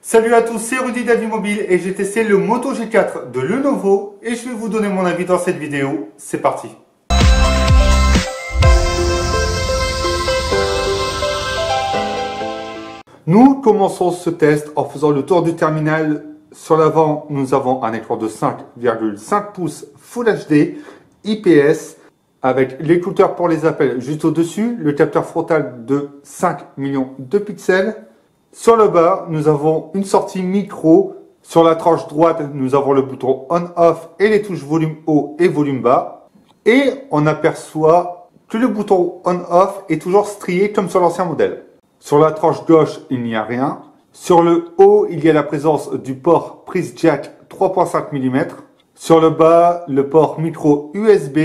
Salut à tous, c'est Rudy d'Avimobile et j'ai testé le Moto G4 de Lenovo et je vais vous donner mon avis dans cette vidéo. C'est parti. Nous commençons ce test en faisant le tour du terminal. Sur l'avant, nous avons un écran de 5,5 pouces Full HD IPS avec l'écouteur pour les appels juste au-dessus, le capteur frontal de 5 millions de pixels. Sur le bas, nous avons une sortie micro. Sur la tranche droite, nous avons le bouton on-off et les touches volume haut et volume bas. Et on aperçoit que le bouton on-off est toujours strié comme sur l'ancien modèle. Sur la tranche gauche, il n'y a rien. Sur le haut, il y a la présence du port prise jack 3.5 mm. Sur le bas, le port micro USB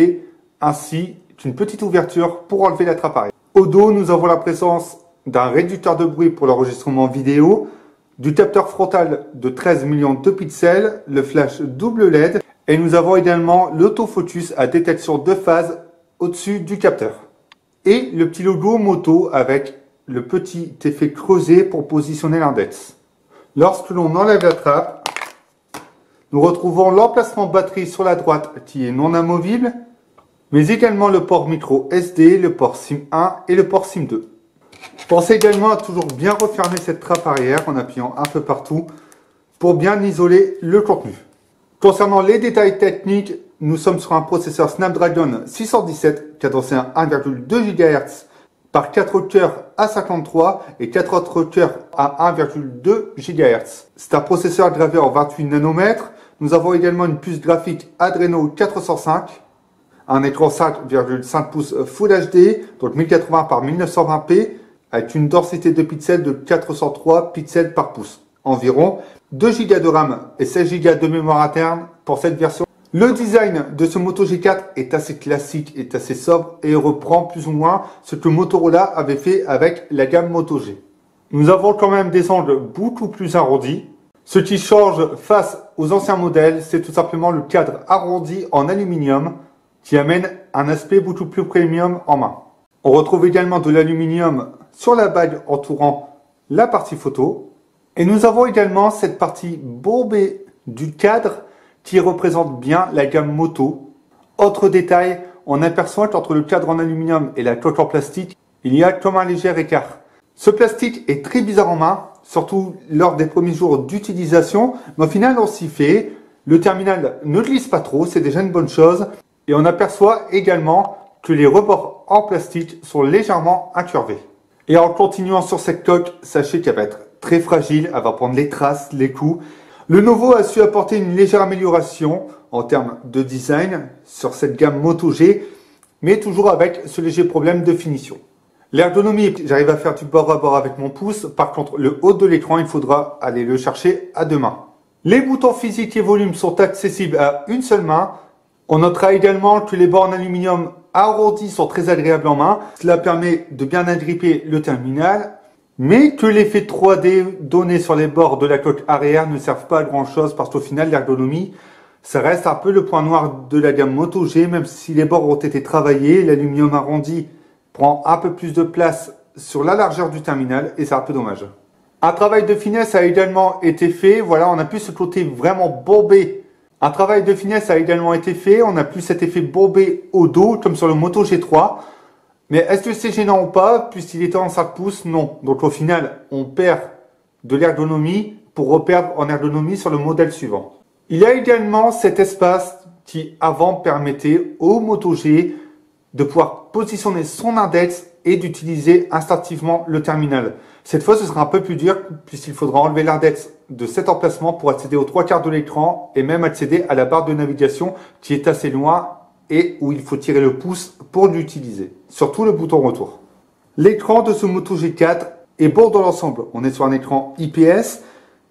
ainsi qu'une petite ouverture pour enlever l'attrape-appareil. Au dos, nous avons la présence d'un réducteur de bruit pour l'enregistrement vidéo, du capteur frontal de 13 millions de pixels, le flash double LED et nous avons également l'autofocus à détection de phase au-dessus du capteur. Et le petit logo moto avec le petit effet creusé pour positionner l'index. Lorsque l'on enlève la trappe, nous retrouvons l'emplacement batterie sur la droite qui est non amovible, mais également le port micro SD, le port SIM 1 et le port SIM 2. Pensez également à toujours bien refermer cette trappe arrière en appuyant un peu partout pour bien isoler le contenu. Concernant les détails techniques, nous sommes sur un processeur Snapdragon 617 cadencé à 1,2 GHz par 4 cœurs A53 et 4 autres cœurs à 1,2 GHz. C'est un processeur gravé en 28 nanomètres. Nous avons également une puce graphique Adreno 405, un écran 5,5 pouces Full HD, donc 1080 par 1920p, avec une densité de pixels de 403 pixels par pouce. Environ 2 Go de RAM et 16 Go de mémoire interne pour cette version. Le design de ce Moto G4 est assez classique, est assez sobre et reprend plus ou moins ce que Motorola avait fait avec la gamme Moto G. Nous avons quand même des angles beaucoup plus arrondis. Ce qui change face aux anciens modèles, c'est tout simplement le cadre arrondi en aluminium qui amène un aspect beaucoup plus premium en main. On retrouve également de l'aluminium sur la bague entourant la partie photo. Et nous avons également cette partie bombée du cadre qui représente bien la gamme moto. Autre détail, on aperçoit qu'entre le cadre en aluminium et la coque en plastique, il y a comme un léger écart. Ce plastique est très bizarre en main, surtout lors des premiers jours d'utilisation, mais au final on s'y fait. Le terminal ne glisse pas trop, c'est déjà une bonne chose. Et on aperçoit également que les rebords en plastique sont légèrement incurvés. Et en continuant sur cette coque, sachez qu'elle va être très fragile, elle va prendre les traces, les coups. Lenovo a su apporter une légère amélioration en termes de design sur cette gamme Moto G, mais toujours avec ce léger problème de finition. L'ergonomie, j'arrive à faire du bord à bord avec mon pouce. Par contre, le haut de l'écran, il faudra aller le chercher à deux mains. Les boutons physique et volume sont accessibles à une seule main. On notera également que les bords en aluminium arrondis sont très agréables en main. Cela permet de bien agripper le terminal, mais que l'effet 3D donné sur les bords de la coque arrière ne servent pas à grand chose parce qu'au final, l'ergonomie, ça reste un peu le point noir de la gamme Moto G, même si les bords ont été travaillés. L'aluminium arrondi prend un peu plus de place sur la largeur du terminal et c'est un peu dommage. Un travail de finesse a également été fait. Voilà, on a plus ce côté vraiment bombé. Un travail de finesse a également été fait, on n'a plus cet effet bombé au dos comme sur le Moto G3. Mais est-ce que c'est gênant ou pas? Puisqu'il était en 5 pouces, non. Donc au final, on perd de l'ergonomie pour reperdre en ergonomie sur le modèle suivant. Il y a également cet espace qui avant permettait au Moto G de pouvoir positionner son index et d'utiliser instinctivement le terminal. Cette fois, ce sera un peu plus dur puisqu'il faudra enlever l'index de cet emplacement pour accéder aux 3/4 de l'écran et même accéder à la barre de navigation qui est assez loin et où il faut tirer le pouce pour l'utiliser. Surtout le bouton retour. L'écran de ce Moto G4 est beau dans l'ensemble. On est sur un écran IPS.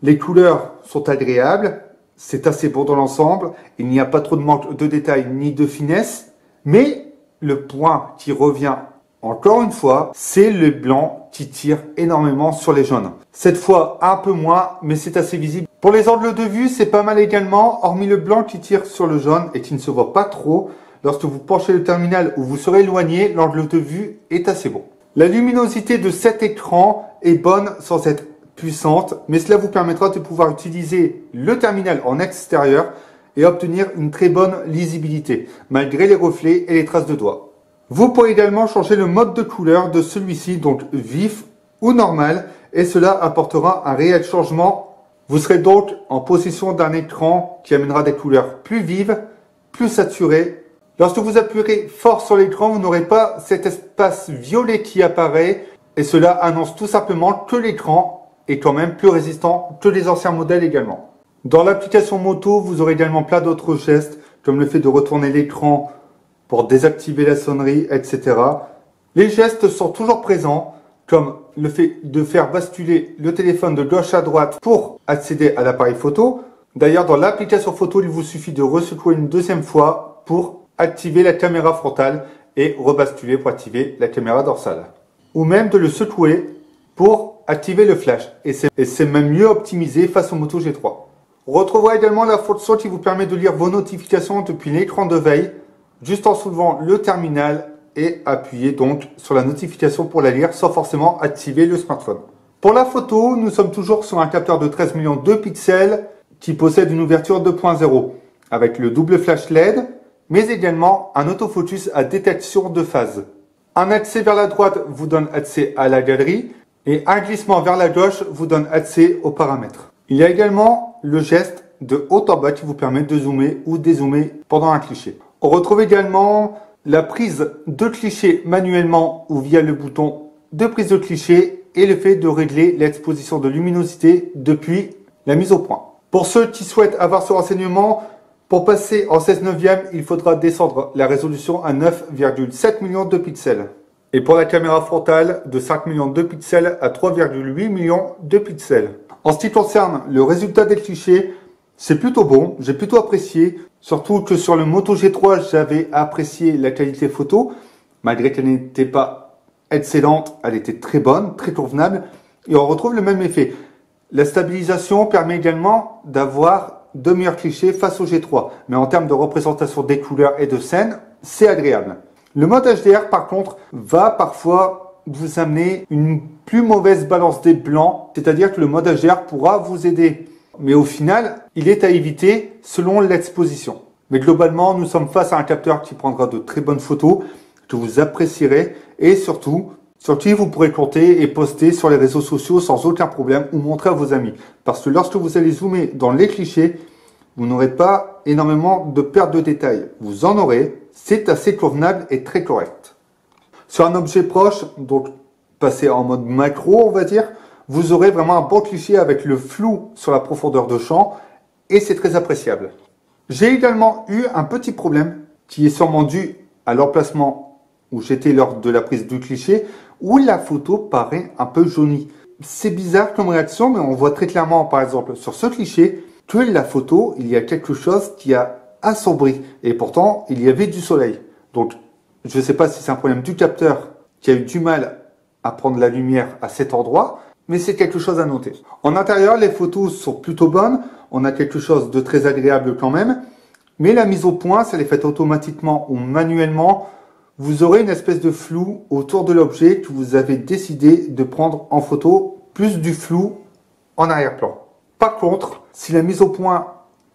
Les couleurs sont agréables. C'est assez beau dans l'ensemble. Il n'y a pas trop de manque de détails ni de finesse. Mais le point qui revient encore une fois, c'est le blanc qui tire énormément sur les jaunes. Cette fois, un peu moins, mais c'est assez visible. Pour les angles de vue, c'est pas mal également, hormis le blanc qui tire sur le jaune et qui ne se voit pas trop. Lorsque vous penchez le terminal ou vous serez éloigné, l'angle de vue est assez bon. La luminosité de cet écran est bonne sans être puissante, mais cela vous permettra de pouvoir utiliser le terminal en extérieur et obtenir une très bonne lisibilité, malgré les reflets et les traces de doigts. Vous pourrez également changer le mode de couleur de celui-ci, donc vif ou normal, et cela apportera un réel changement. Vous serez donc en possession d'un écran qui amènera des couleurs plus vives, plus saturées. Lorsque vous appuierez fort sur l'écran, vous n'aurez pas cet espace violet qui apparaît, et cela annonce tout simplement que l'écran est quand même plus résistant que les anciens modèles également. Dans l'application moto, vous aurez également plein d'autres gestes, comme le fait de retourner l'écran pour désactiver la sonnerie, etc. Les gestes sont toujours présents, comme le fait de faire basculer le téléphone de gauche à droite pour accéder à l'appareil photo. D'ailleurs, dans l'application photo, il vous suffit de resecouer une deuxième fois pour activer la caméra frontale et rebasculer pour activer la caméra dorsale. Ou même de le secouer pour activer le flash. Et c'est même mieux optimisé face au Moto G3. On retrouvera également la fonction qui vous permet de lire vos notifications depuis l'écran de veille, juste en soulevant le terminal et appuyer donc sur la notification pour la lire sans forcément activer le smartphone. Pour la photo, nous sommes toujours sur un capteur de 13 millions de pixels qui possède une ouverture 2.0 avec le double flash LED, mais également un autofocus à détection de phase. Un accès vers la droite vous donne accès à la galerie et un glissement vers la gauche vous donne accès aux paramètres. Il y a également le geste de haut en bas qui vous permet de zoomer ou dézoomer pendant un cliché. On retrouve également la prise de cliché manuellement ou via le bouton de prise de cliché et le fait de régler l'exposition de luminosité depuis la mise au point. Pour ceux qui souhaitent avoir ce renseignement, pour passer en 16/9, il faudra descendre la résolution à 9,7 millions de pixels. Et pour la caméra frontale, de 5 millions de pixels à 3,8 millions de pixels. En ce qui concerne le résultat des clichés, c'est plutôt bon, j'ai plutôt apprécié. Surtout que sur le Moto G3, j'avais apprécié la qualité photo. Malgré qu'elle n'était pas excellente, elle était très bonne, très convenable. Et on retrouve le même effet. La stabilisation permet également d'avoir de meilleurs clichés face au G3. Mais en termes de représentation des couleurs et de scène, c'est agréable. Le mode HDR, par contre, va parfois vous amener une plus mauvaise balance des blancs. C'est-à-dire que le mode HDR pourra vous aider. Mais au final, il est à éviter selon l'exposition. Mais globalement, nous sommes face à un capteur qui prendra de très bonnes photos, que vous apprécierez et surtout, sur qui vous pourrez compter et poster sur les réseaux sociaux sans aucun problème ou montrer à vos amis. Parce que lorsque vous allez zoomer dans les clichés, vous n'aurez pas énormément de perte de détails. Vous en aurez, c'est assez convenable et très correct. Sur un objet proche, donc passé en mode macro, on va dire, vous aurez vraiment un bon cliché avec le flou sur la profondeur de champ et c'est très appréciable. J'ai également eu un petit problème qui est sûrement dû à l'emplacement où j'étais lors de la prise du cliché où la photo paraît un peu jaunie. C'est bizarre comme réaction, mais on voit très clairement par exemple sur ce cliché que la photo, il y a quelque chose qui a assombri et pourtant il y avait du soleil. Donc je ne sais pas si c'est un problème du capteur qui a eu du mal à prendre la lumière à cet endroit, mais c'est quelque chose à noter. En intérieur, les photos sont plutôt bonnes. On a quelque chose de très agréable quand même. Mais la mise au point, si elle est faite automatiquement ou manuellement, vous aurez une espèce de flou autour de l'objet que vous avez décidé de prendre en photo, plus du flou en arrière-plan. Par contre, si la mise au point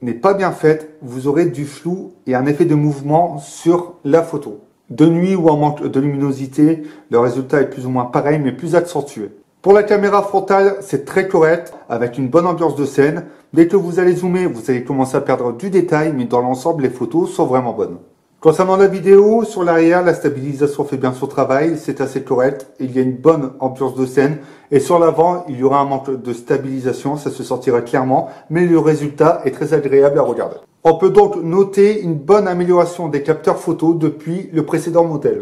n'est pas bien faite, vous aurez du flou et un effet de mouvement sur la photo. De nuit ou en manque de luminosité, le résultat est plus ou moins pareil, mais plus accentué. Pour la caméra frontale, c'est très correct, avec une bonne ambiance de scène. Dès que vous allez zoomer, vous allez commencer à perdre du détail, mais dans l'ensemble, les photos sont vraiment bonnes. Concernant la vidéo, sur l'arrière, la stabilisation fait bien son travail, c'est assez correct. Il y a une bonne ambiance de scène. Et sur l'avant, il y aura un manque de stabilisation, ça se sentira clairement, mais le résultat est très agréable à regarder. On peut donc noter une bonne amélioration des capteurs photo depuis le précédent modèle.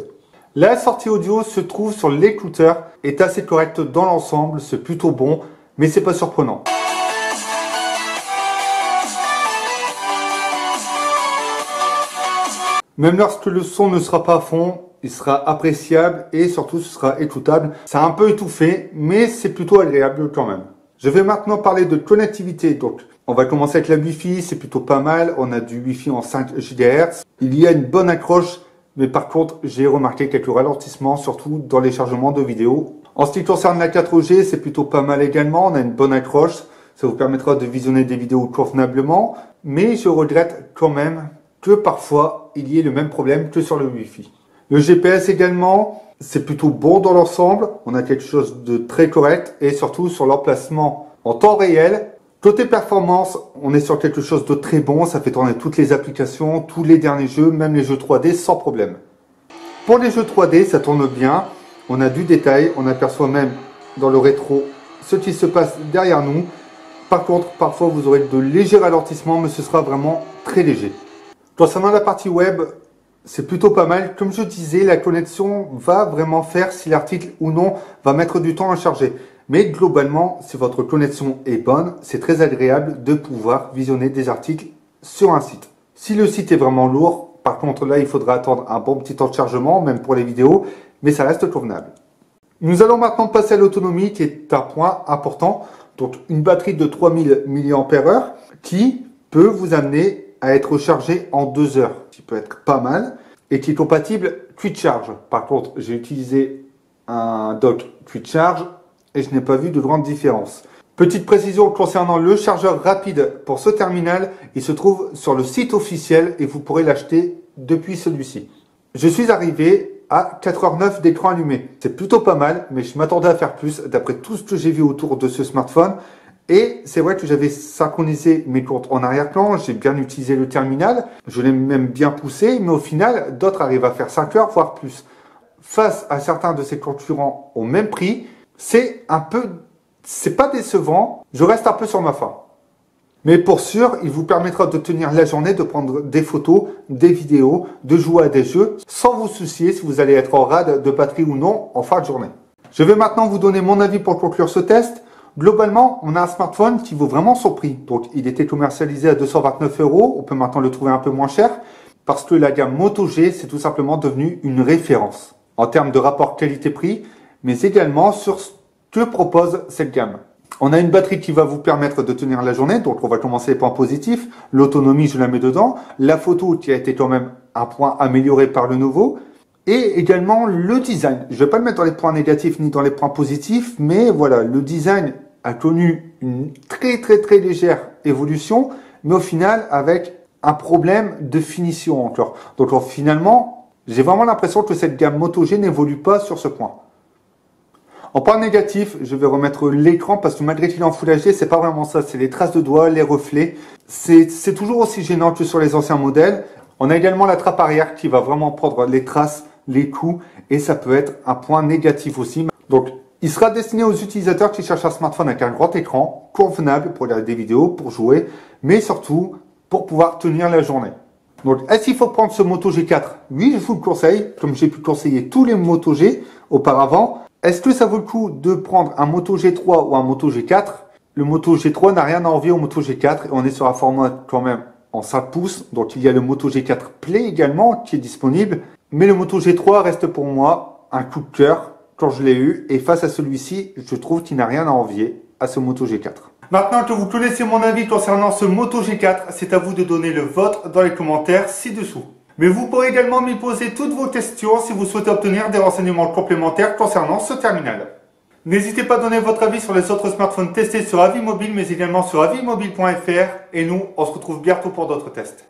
La sortie audio se trouve sur l'écouteur, est assez correcte dans l'ensemble, c'est plutôt bon, mais c'est pas surprenant. Même lorsque le son ne sera pas à fond, il sera appréciable et surtout ce sera écoutable. C'est un peu étouffé, mais c'est plutôt agréable quand même. Je vais maintenant parler de connectivité. Donc, on va commencer avec la Wi-Fi, c'est plutôt pas mal. On a du Wi-Fi en 5 GHz. Il y a une bonne accroche, mais par contre, j'ai remarqué quelques ralentissements, surtout dans les chargements de vidéos. En ce qui concerne la 4G, c'est plutôt pas mal également. On a une bonne accroche. Ça vous permettra de visionner des vidéos convenablement. Mais je regrette quand même que parfois, il y ait le même problème que sur le Wi-Fi. Le GPS également, c'est plutôt bon dans l'ensemble. On a quelque chose de très correct et surtout sur l'emplacement en temps réel. Côté performance, on est sur quelque chose de très bon. Ça fait tourner toutes les applications, tous les derniers jeux, même les jeux 3D sans problème. Pour les jeux 3D, ça tourne bien. On a du détail. On aperçoit même dans le rétro ce qui se passe derrière nous. Par contre, parfois vous aurez de légers ralentissements, mais ce sera vraiment très léger. Concernant la partie web, c'est plutôt pas mal. Comme je disais, la connexion va vraiment faire si l'article ou non va mettre du temps à charger. Mais globalement, si votre connexion est bonne, c'est très agréable de pouvoir visionner des articles sur un site. Si le site est vraiment lourd, par contre là, il faudra attendre un bon petit temps de chargement, même pour les vidéos, mais ça reste convenable. Nous allons maintenant passer à l'autonomie qui est un point important. Donc une batterie de 3000 mAh qui peut vous amener à être chargé en 2 heures, qui peut être pas mal et qui est compatible Quick Charge. Par contre, j'ai utilisé un dock Quick Charge et je n'ai pas vu de grande différence. Petite précision concernant le chargeur rapide pour ce terminal, il se trouve sur le site officiel et vous pourrez l'acheter depuis celui-ci. Je suis arrivé à 4h09 d'écran allumé. C'est plutôt pas mal, mais je m'attendais à faire plus d'après tout ce que j'ai vu autour de ce smartphone. Et c'est vrai que j'avais synchronisé mes comptes en arrière-plan, j'ai bien utilisé le terminal, je l'ai même bien poussé, mais au final, d'autres arrivent à faire 5 heures, voire plus. Face à certains de ces concurrents au même prix, c'est pas décevant, je reste un peu sur ma faim. Mais pour sûr, il vous permettra de tenir la journée, de prendre des photos, des vidéos, de jouer à des jeux, sans vous soucier si vous allez être en rade de batterie ou non en fin de journée. Je vais maintenant vous donner mon avis pour conclure ce test. Globalement, on a un smartphone qui vaut vraiment son prix. Donc, il était commercialisé à 229 €. On peut maintenant le trouver un peu moins cher parce que la gamme Moto G, c'est tout simplement devenu une référence en termes de rapport qualité-prix, mais également sur ce que propose cette gamme. On a une batterie qui va vous permettre de tenir la journée, donc on va commencer les points positifs. L'autonomie, je la mets dedans. La photo qui a été quand même un point amélioré par le nouveau. Et également le design. Je ne vais pas le mettre dans les points négatifs ni dans les points positifs, mais voilà, le design a connu une très légère évolution, mais au final avec un problème de finition encore. Donc finalement, j'ai vraiment l'impression que cette gamme Moto G n'évolue pas sur ce point. En point négatif, je vais remettre l'écran parce que malgré qu'il est en Full HD, c'est pas vraiment ça. C'est les traces de doigts, les reflets. C'est toujours aussi gênant que sur les anciens modèles. On a également la trappe arrière qui va vraiment prendre les traces, les coups, et ça peut être un point négatif aussi. Donc, il sera destiné aux utilisateurs qui cherchent un smartphone avec un grand écran, convenable pour regarder des vidéos, pour jouer, mais surtout pour pouvoir tenir la journée. Donc, est-ce qu'il faut prendre ce Moto G4? Oui, je vous le conseille, comme j'ai pu conseiller tous les Moto G auparavant. Est-ce que ça vaut le coup de prendre un Moto G3 ou un Moto G4? Le Moto G3 n'a rien à envier au Moto G4 et on est sur un format quand même en 5 pouces. Donc il y a le Moto G4 Play également qui est disponible. Mais le Moto G3 reste pour moi un coup de cœur quand je l'ai eu. Et face à celui-ci, je trouve qu'il n'a rien à envier à ce Moto G4. Maintenant que vous connaissez mon avis concernant ce Moto G4, c'est à vous de donner le vôtre dans les commentaires ci-dessous. Mais vous pourrez également m'y poser toutes vos questions si vous souhaitez obtenir des renseignements complémentaires concernant ce terminal. N'hésitez pas à donner votre avis sur les autres smartphones testés sur Avis Mobile, mais également sur avimobile.fr. Et nous, on se retrouve bientôt pour d'autres tests.